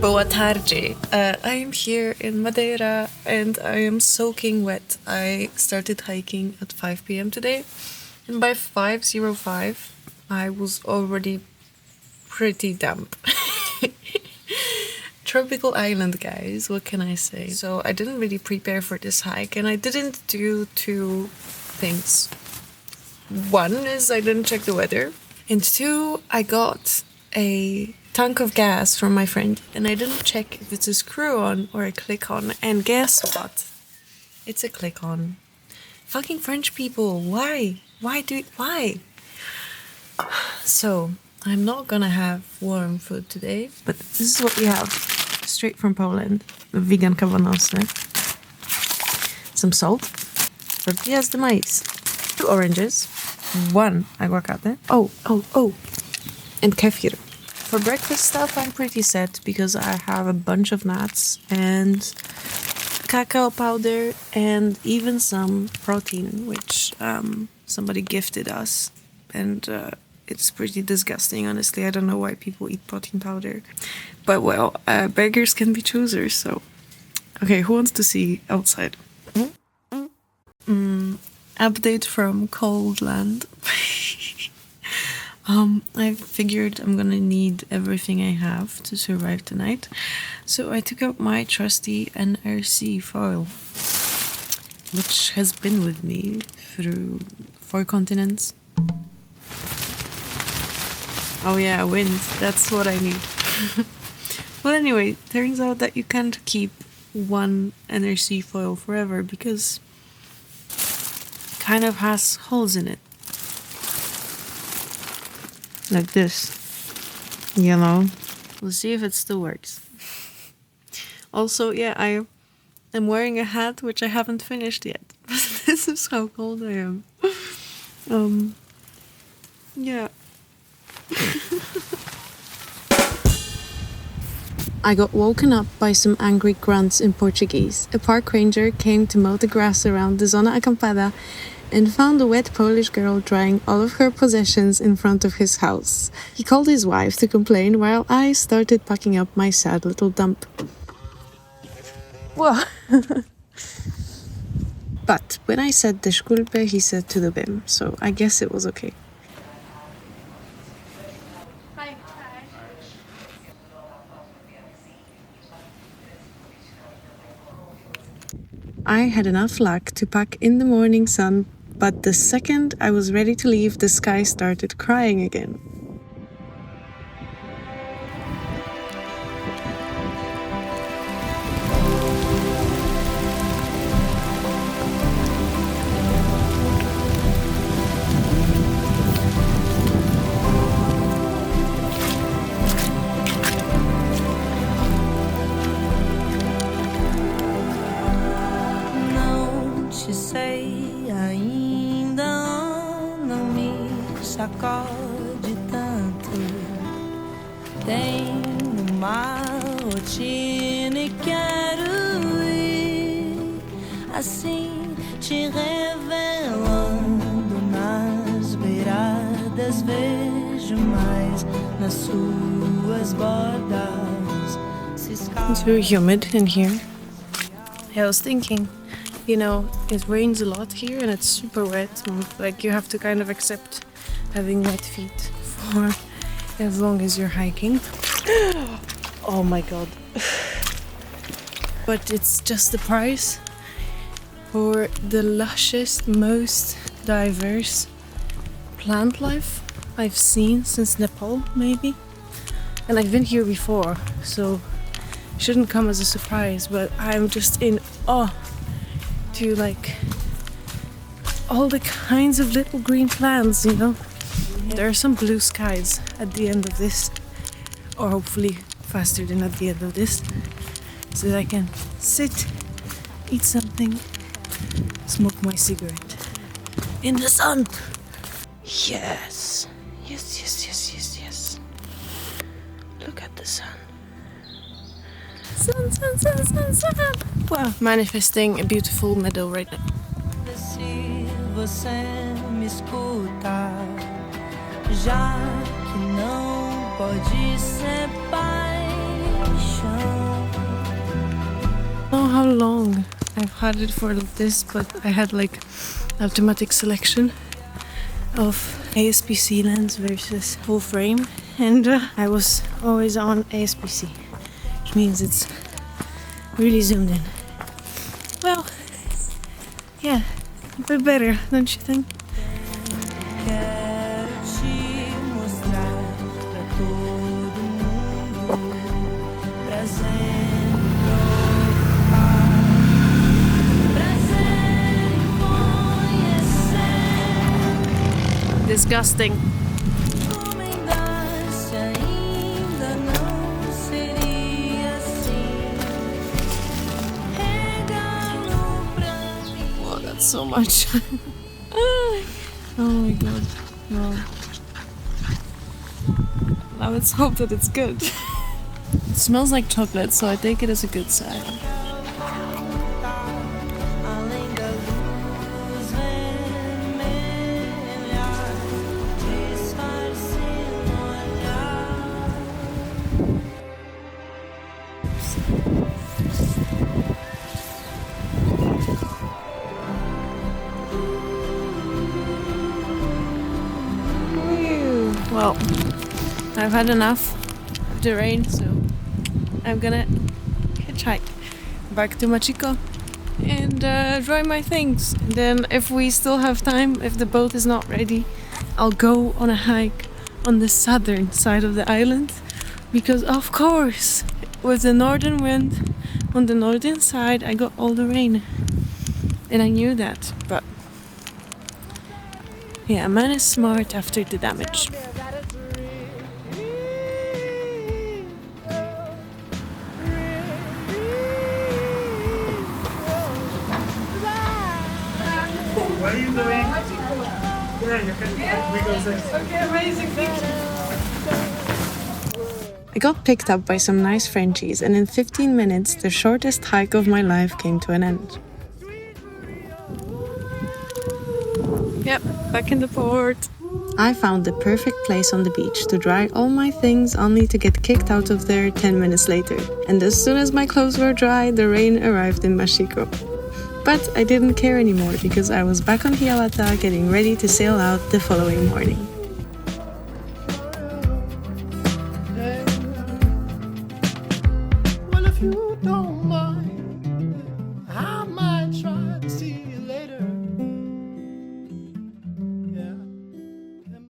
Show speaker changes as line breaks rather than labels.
Boa tarde. I am here in Madeira and I am soaking wet. I started hiking at 5 p.m. today, and by 5:05 I was already pretty damp. Tropical island, guys, what can I say? So I didn't really prepare for this hike, and I didn't do two things. One is I didn't check the weather, and two, I got a tank of gas from my friend and I didn't check if it's a screw on or a click on, and guess what? It's a click on. Fucking French people, why? Why? So I'm not gonna have warm food today, but this is what we have straight from Poland. Vegan kawanosy, some salt, tortillas de maíz, 2 oranges, 1 aguacate, and kefir. For breakfast stuff, I'm pretty set because I have a bunch of nuts and cacao powder and even some protein, which somebody gifted us. And it's pretty disgusting, honestly. I don't know why people eat protein powder. But well, beggars can be choosers, so... Okay, who wants to see outside? Update from cold land. I figured I'm gonna need everything I have to survive tonight, so I took out my trusty NRC foil, which has been with me through 4 continents. Oh yeah, wind, that's what I need. Well, anyway, turns out that you can't keep one NRC foil forever because it kind of has holes in it. Like this, you know. We'll see if it still works. Also, yeah, I am wearing a hat which I haven't finished yet. This is how cold I am. Yeah. I got woken up by some angry grunts in Portuguese. A park ranger came to mow the grass around the zona acampada and found a wet Polish girl drying all of her possessions in front of his house. He called his wife to complain while I started packing up my sad little dump. Whoa. But when I said disculpe, he said tudo bem, so I guess it was okay.
Hi.
I had enough luck to pack in the morning sun, but the second I was ready to leave, the sky started crying again.
Sacode tanto, tenho uma rotina e quero ir assim te revelando nas beiradas, vejo mais nas suas bordas.
It's very humid in here. I was thinking, you know, it rains a lot here and it's super wet, and like you have to kind of accept having wet feet for as long as you're hiking. Oh my god. But it's just the price for the lushest, most diverse plant life I've seen since Nepal, maybe. And I've been here before, so it shouldn't come as a surprise, but I'm just in awe to like all the kinds of little green plants, you know. There are some blue skies at the end of this, or hopefully faster than at the end of this, so that I can sit, eat something, smoke my cigarette in the sun. Yes. Look at the sun. Sun. Wow, manifesting a beautiful meadow right now.
Se você me escuta, já que não pode ser pai,
I don't know how long I've had it for this, but I had like automatic selection of ASPC lens versus full frame, and I was always on ASPC, which means it's really zoomed in. Well, yeah, a bit better, don't you think?
Quero te mostrar pra todo mundo, trazendo prazer em conhecer.
Disgusting.
Encomendar-se ainda não seria assim. Regalo pra mim.
Oh, that's so much. Oh my god. No. Now let's hope that it's good. It smells like chocolate, so I take it as a good sign.
Além da luz vermelha, disfarce no olhar.
Well, I've had enough of the rain, so I'm gonna hitchhike back to Machiko and dry my things. And then if we still have time, if the boat is not ready, I'll go on a hike on the southern side of the island, because of course with the northern wind on the northern side I got all the rain, and I knew that, but yeah, man is smart after the damage.
What are you doing? Yeah, you can we go there.
Okay, amazing, thank you. I got picked up by some nice Frenchies, and in 15 minutes, the shortest hike of my life came to an end. Yep, back in the port. I found the perfect place on the beach to dry all my things, only to get kicked out of there 10 minutes later. And as soon as my clothes were dry, the rain arrived in Machiko. But I didn't care anymore, because I was back on Hiawatha getting ready to sail out the following morning.
Well, if you don't